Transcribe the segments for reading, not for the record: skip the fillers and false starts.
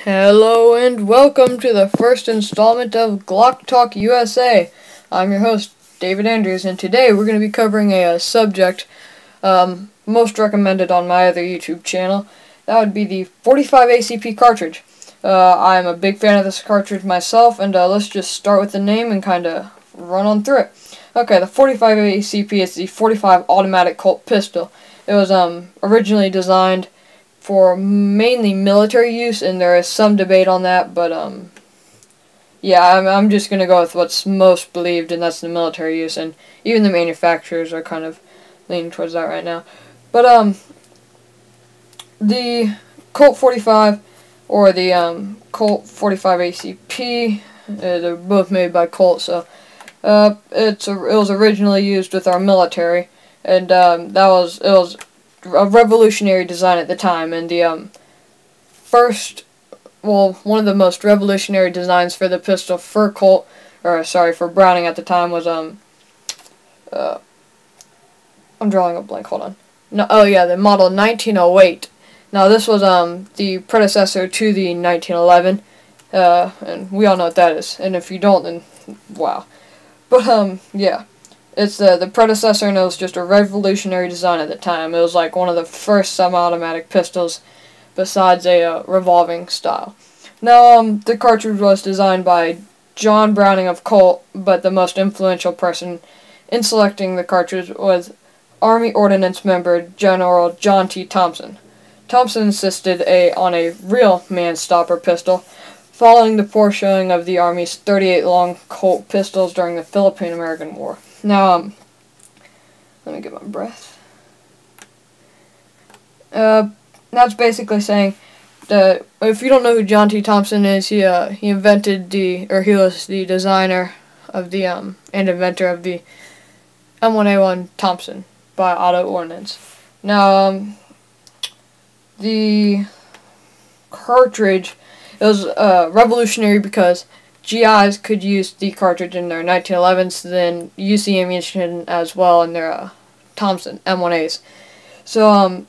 Hello and welcome to the first installment of Glock Talk USA. I'm your host, David Andrews, and today we're going to be covering a subject most recommended on my other YouTube channel. That would be the 45 ACP cartridge. I'm a big fan of this cartridge myself, and let's just start with the name and kind of run on through it. Okay, the 45 ACP is the 45 automatic Colt pistol. It was originally designed for mainly military use, and there is some debate on that, but yeah, I'm just gonna go with what's most believed, and that's the military use, and even the manufacturers are kind of leaning towards that right now. But the Colt 45 or the Colt 45 ACP, they're both made by Colt, so it was originally used with our military, and it was a revolutionary design at the time, and the one of the most revolutionary designs for the pistol for for Browning at the time was I'm drawing a blank. Hold on. No, oh yeah, the model 1908. Now this was the predecessor to the 1911, and we all know what that is. And if you don't, then wow. But yeah. It's the predecessor, and it was just a revolutionary design at the time. It was like one of the first semi-automatic pistols besides a revolving style. Now, the cartridge was designed by John Browning of Colt, but the most influential person in selecting the cartridge was Army Ordnance member General John T. Thompson. Thompson insisted on a real man-stopper pistol, following the poor showing of the Army's 38 long Colt pistols during the Philippine-American War. Now, let me get my breath. That's basically saying that if you don't know who John T. Thompson is, he invented he was the designer of the and inventor of the M1A1 Thompson by Auto Ordnance. Now, the cartridge, it was revolutionary because GIs could use the cartridge in their 1911s, then use the ammunition as well in their Thompson M1As. So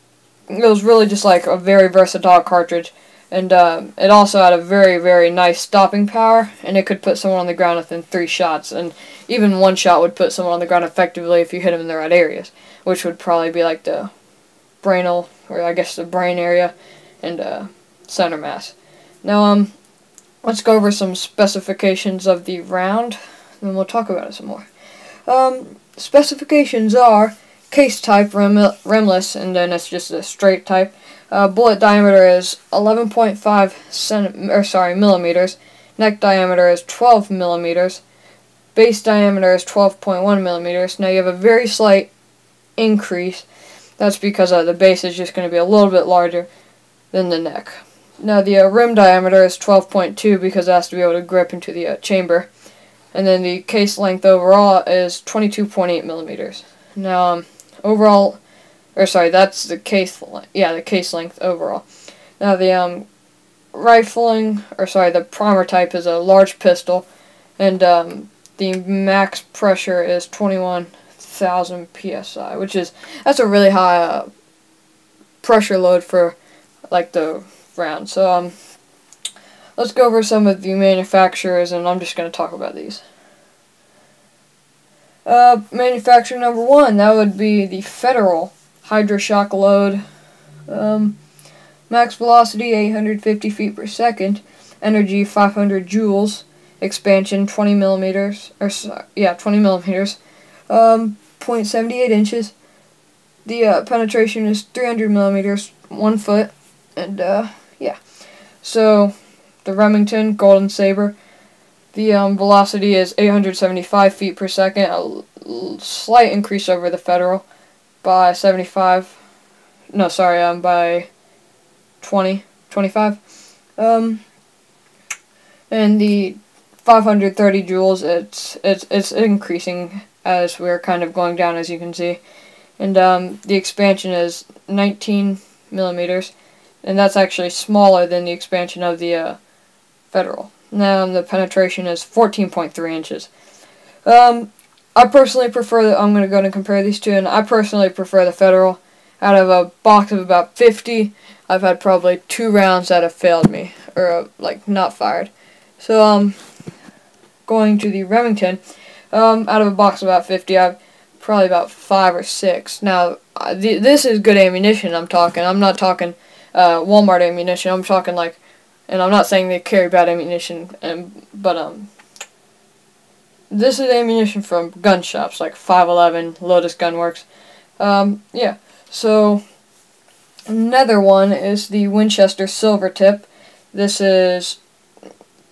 it was really just like a very versatile cartridge, and it also had a very, very nice stopping power, and it could put someone on the ground within 3 shots, and even 1 shot would put someone on the ground effectively if you hit them in the right areas, which would probably be like the brainal, or I guess the brain area, and center mass. Now, let's go over some specifications of the round, and then we'll talk about it some more. Specifications are case type, rimless, and then it's just a straight type. Bullet diameter is 11.5 millimeters. Neck diameter is 12 millimeters. Base diameter is 12.1 millimeters. Now you have a very slight increase. That's because the base is just going to be a little bit larger than the neck. Now the rim diameter is 12.2 because it has to be able to grip into the chamber, and then the case length overall is 22.8 millimeters. Now that's the case. Yeah, the case length overall. Now the the primer type is a large pistol, and the max pressure is 21,000 psi, that's a really high pressure load for like the round. So let's go over some of the manufacturers, and I'm just going to talk about these. Manufacturer number 1, that would be the Federal Hydroshock Load. Max velocity 850 feet per second, energy 500 joules, expansion 20 millimeters, 20 millimeters, 0.78 inches. The penetration is 300 millimeters, 1 foot, and yeah. So the Remington Golden Saber, the velocity is 875 feet per second, a slight increase over the Federal by by 25. And the 530 joules, it's increasing as we're kind of going down, as you can see. And the expansion is 19 millimeters. And that's actually smaller than the expansion of the Federal. Now the penetration is 14.3 inches. I personally prefer I'm going to go ahead and compare these two, and I personally prefer the Federal. Out of a box of about 50, I've had probably 2 rounds that have failed me, or like not fired. So going to the Remington, out of a box of about 50, I've probably about 5 or 6. Now this is good ammunition. I'm not talking Walmart ammunition. I'm talking like, and I'm not saying they carry bad ammunition, but this is ammunition from gun shops like 511, Lotus Gun Works. Yeah. So another one is the Winchester Silver Tip. This is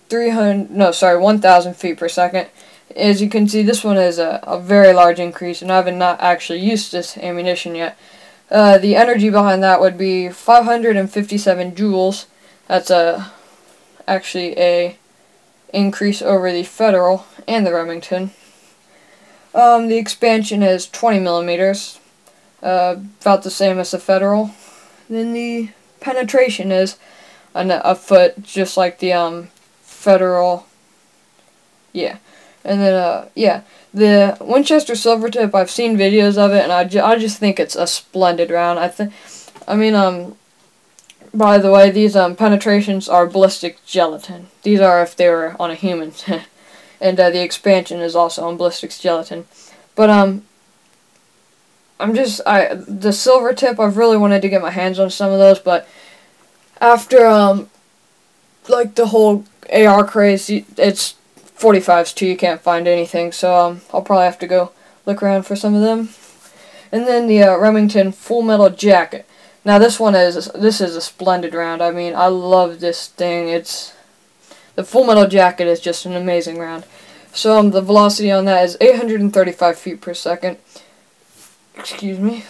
1,000 feet per second. As you can see, this one is a very large increase, and I have not actually used this ammunition yet. The energy behind that would be 557 joules. That's actually a increase over the Federal and the Remington. The expansion is 20 millimeters, about the same as the Federal. Then the penetration is a foot, just like the Federal. Yeah. And then, yeah, the Winchester Silvertip, I've seen videos of it, and I just think it's a splendid round. By the way, these penetrations are ballistic gelatin. These are if they were on a human. And the expansion is also on ballistic gelatin. But, the Silvertip, I've really wanted to get my hands on some of those, but after, like, the whole AR craze, it's 45s too, you can't find anything, so I'll probably have to go look around for some of them. And then the Remington Full Metal Jacket. Now this is a splendid round. I mean, I love this thing. The Full Metal Jacket is just an amazing round. So the velocity on that is 835 feet per second. Excuse me.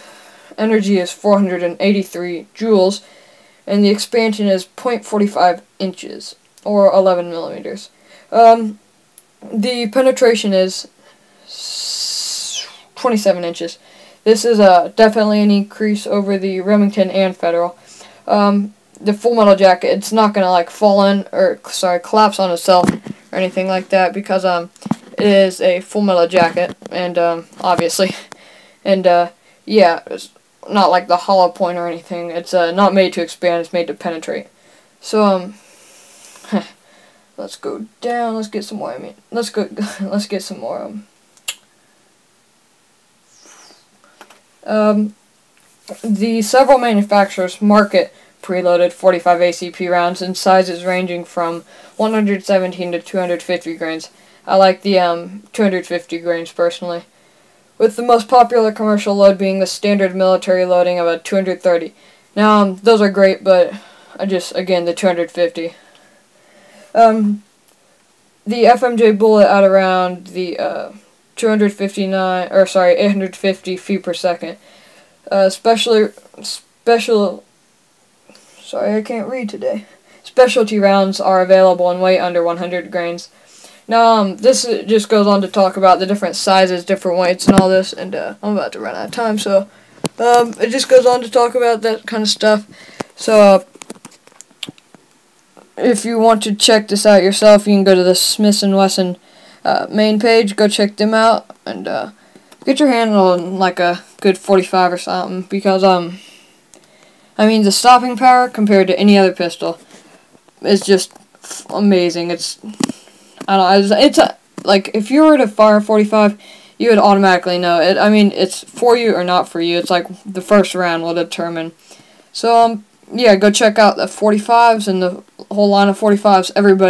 Energy is 483 joules, and the expansion is 0.45 inches or 11 millimeters. The penetration is 27 inches. This is definitely an increase over the Remington and Federal. The Full Metal Jacket, it's not gonna like collapse on itself or anything like that, because it is a Full Metal Jacket, and obviously, and yeah, it's not like the hollow point or anything. It's not made to expand. It's made to penetrate. So let's go down. Let's get some more. Let's get some more. The several manufacturers market preloaded 45 ACP rounds in sizes ranging from 117 to 250 grains. I like the 250 grains personally, with the most popular commercial load being the standard military loading of a 230. Now those are great, but again the 250. The FMJ bullet at around the 850 feet per second. Sorry, I can't read today. Specialty rounds are available in weight under 100 grains. Now, this just goes on to talk about the different sizes, different weights, and all this, and I'm about to run out of time, so it just goes on to talk about that kind of stuff. So, if you want to check this out yourself, you can go to the Smith & Wesson main page, go check them out, and get your hand on like a good 45 or something, because I mean, the stopping power compared to any other pistol is just amazing. Like, if you were to fire a 45, you would automatically know it. I mean, it's for you or not for you. It's like the first round will determine. So yeah, go check out the 45s and the whole line of 45s. Everybody